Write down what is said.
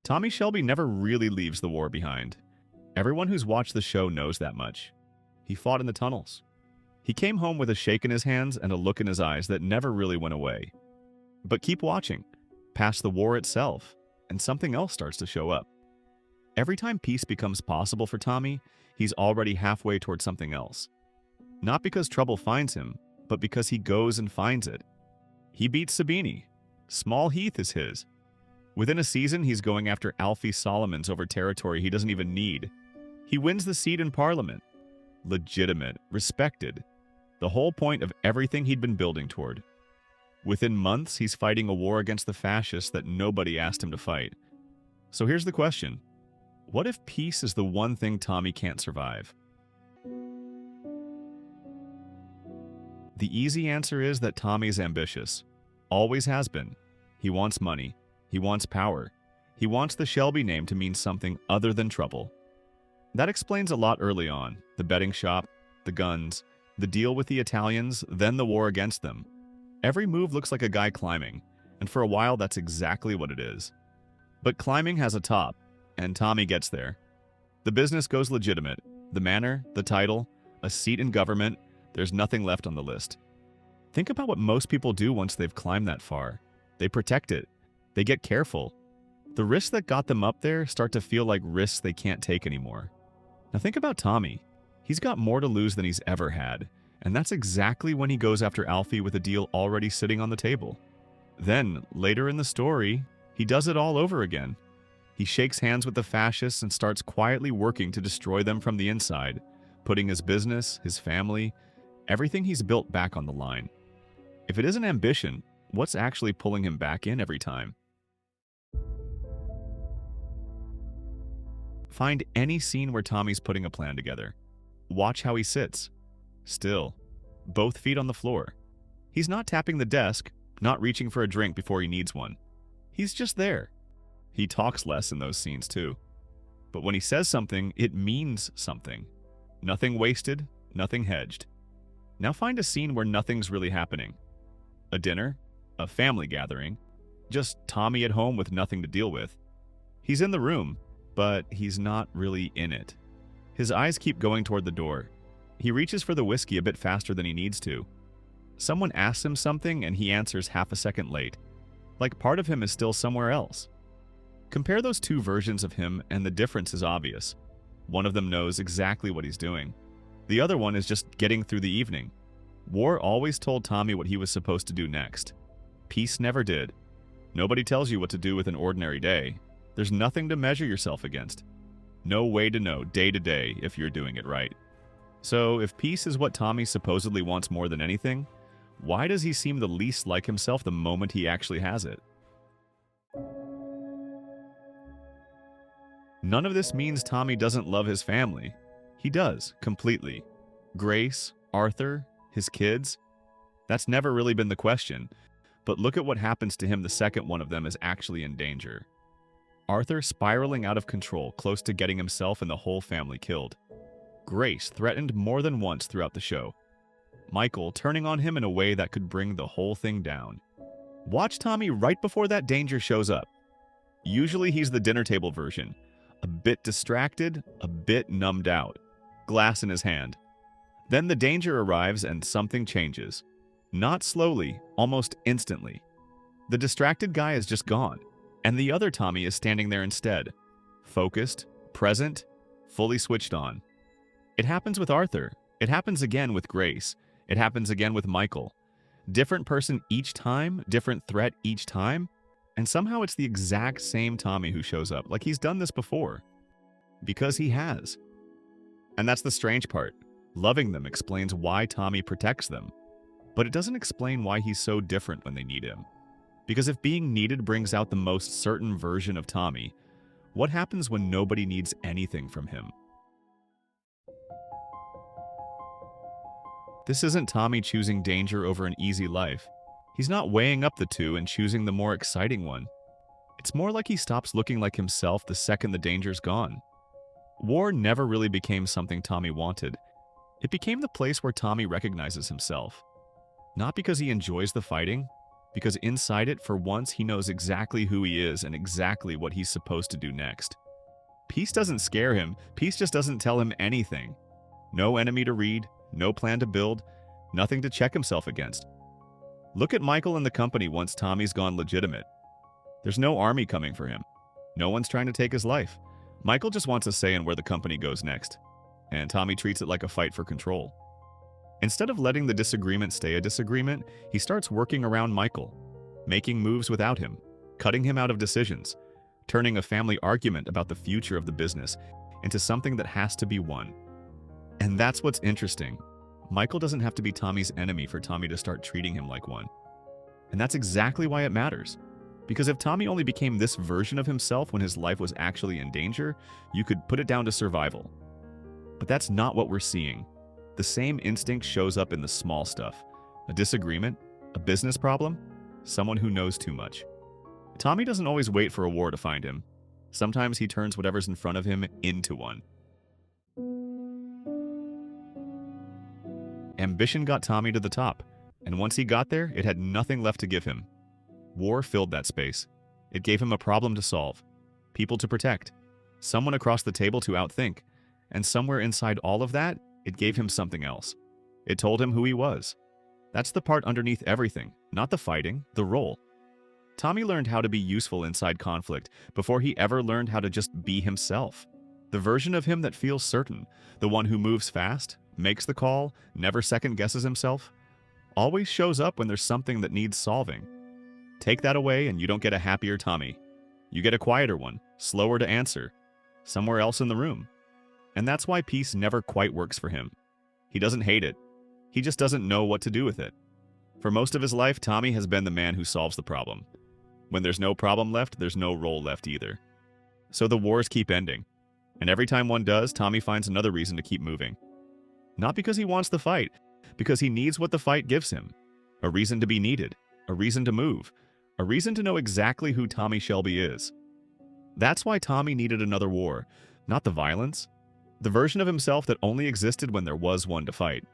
Tommy Shelby never really leaves the war behind. Everyone who's watched the show knows that much. He fought in the tunnels. He came home with a shake in his hands and a look in his eyes that never really went away. But keep watching, past the war itself, and something else starts to show up. Every time peace becomes possible for Tommy, he's already halfway toward something else. Not because trouble finds him, but because he goes and finds it. He beats Sabini. Small Heath is his. Within a season, he's going after Alfie Solomons over territory he doesn't even need. He wins the seat in Parliament. Legitimate, respected. The whole point of everything he'd been building toward. Within months, he's fighting a war against the fascists that nobody asked him to fight. So here's the question. What if peace is the one thing Tommy can't survive? The easy answer is that Tommy's ambitious. Always has been. He wants money. He wants power. He wants the Shelby name to mean something other than trouble. That explains a lot early on. The betting shop, the guns, the deal with the Italians, then the war against them. Every move looks like a guy climbing, and for a while that's exactly what it is. But climbing has a top, and Tommy gets there. The business goes legitimate. The manor, the title, a seat in government, there's nothing left on the list. Think about what most people do once they've climbed that far. They protect it. They get careful. The risks that got them up there start to feel like risks they can't take anymore. Now think about Tommy. He's got more to lose than he's ever had, and that's exactly when he goes after Alfie with a deal already sitting on the table. Then, later in the story, he does it all over again. He shakes hands with the fascists and starts quietly working to destroy them from the inside, putting his business, his family, everything he's built back on the line. If it isn't ambition, what's actually pulling him back in every time? Find any scene where Tommy's putting a plan together. Watch how he sits. Still. Both feet on the floor. He's not tapping the desk, not reaching for a drink before he needs one. He's just there. He talks less in those scenes too. But when he says something, it means something. Nothing wasted, nothing hedged. Now find a scene where nothing's really happening. A dinner, a family gathering, just Tommy at home with nothing to deal with. He's in the room, but he's not really in it. His eyes keep going toward the door. He reaches for the whiskey a bit faster than he needs to. Someone asks him something and he answers half a second late. Like part of him is still somewhere else. Compare those two versions of him and the difference is obvious. One of them knows exactly what he's doing. The other one is just getting through the evening. War always told Tommy what he was supposed to do next. Peace never did. Nobody tells you what to do with an ordinary day. There's nothing to measure yourself against. No way to know day to day if you're doing it right. So if peace is what Tommy supposedly wants more than anything, why does he seem the least like himself the moment he actually has it? None of this means Tommy doesn't love his family. He does, completely. Grace, Arthur, his kids. That's never really been the question. But look at what happens to him the second one of them is actually in danger. Arthur spiraling out of control, close to getting himself and the whole family killed. Grace threatened more than once throughout the show. Michael turning on him in a way that could bring the whole thing down. Watch Tommy right before that danger shows up. Usually he's the dinner table version. A bit distracted, a bit numbed out. Glass in his hand. Then the danger arrives and something changes. Not slowly, almost instantly. The distracted guy is just gone, and the other Tommy is standing there instead. Focused, present, fully switched on. It happens with Arthur. It happens again with Grace. It happens again with Michael. Different person each time, different threat each time, and somehow it's the exact same Tommy who shows up, like he's done this before. Because he has. And that's the strange part. Loving them explains why Tommy protects them. But it doesn't explain why he's so different when they need him. Because if being needed brings out the most certain version of Tommy, what happens when nobody needs anything from him? This isn't Tommy choosing danger over an easy life. He's not weighing up the two and choosing the more exciting one. It's more like he stops looking like himself the second the danger's gone. War never really became something Tommy wanted. It became the place where Tommy recognizes himself. Not because he enjoys the fighting, because inside it, for once, he knows exactly who he is and exactly what he's supposed to do next. Peace doesn't scare him. Peace just doesn't tell him anything. No enemy to read, no plan to build, nothing to check himself against. Look at Michael and the company once Tommy's gone legitimate. There's no army coming for him. No one's trying to take his life. Michael just wants a say in where the company goes next, and Tommy treats it like a fight for control. Instead of letting the disagreement stay a disagreement, he starts working around Michael, making moves without him, cutting him out of decisions, turning a family argument about the future of the business into something that has to be won. And that's what's interesting. Michael doesn't have to be Tommy's enemy for Tommy to start treating him like one. And that's exactly why it matters. Because if Tommy only became this version of himself when his life was actually in danger, you could put it down to survival. But that's not what we're seeing. The same instinct shows up in the small stuff. A disagreement, a business problem, someone who knows too much. Tommy doesn't always wait for a war to find him. Sometimes he turns whatever's in front of him into one. Ambition got Tommy to the top, and once he got there, it had nothing left to give him. War filled that space. It gave him a problem to solve, people to protect, someone across the table to outthink, and somewhere inside all of that, it gave him something else. It told him who he was. That's the part underneath everything, not the fighting, the role. Tommy learned how to be useful inside conflict before he ever learned how to just be himself. The version of him that feels certain, the one who moves fast, makes the call, never second guesses himself, always shows up when there's something that needs solving. Take that away and you don't get a happier Tommy. You get a quieter one, slower to answer, somewhere else in the room. And that's why peace never quite works for him. He doesn't hate it. He just doesn't know what to do with it. For most of his life, Tommy has been the man who solves the problem. When there's no problem left, there's no role left either. So the wars keep ending. And every time one does, Tommy finds another reason to keep moving. Not because he wants the fight, because he needs what the fight gives him. A reason to be needed, a reason to move, a reason to know exactly who Tommy Shelby is. That's why Tommy needed another war, not the violence. The version of himself that only existed when there was one to fight.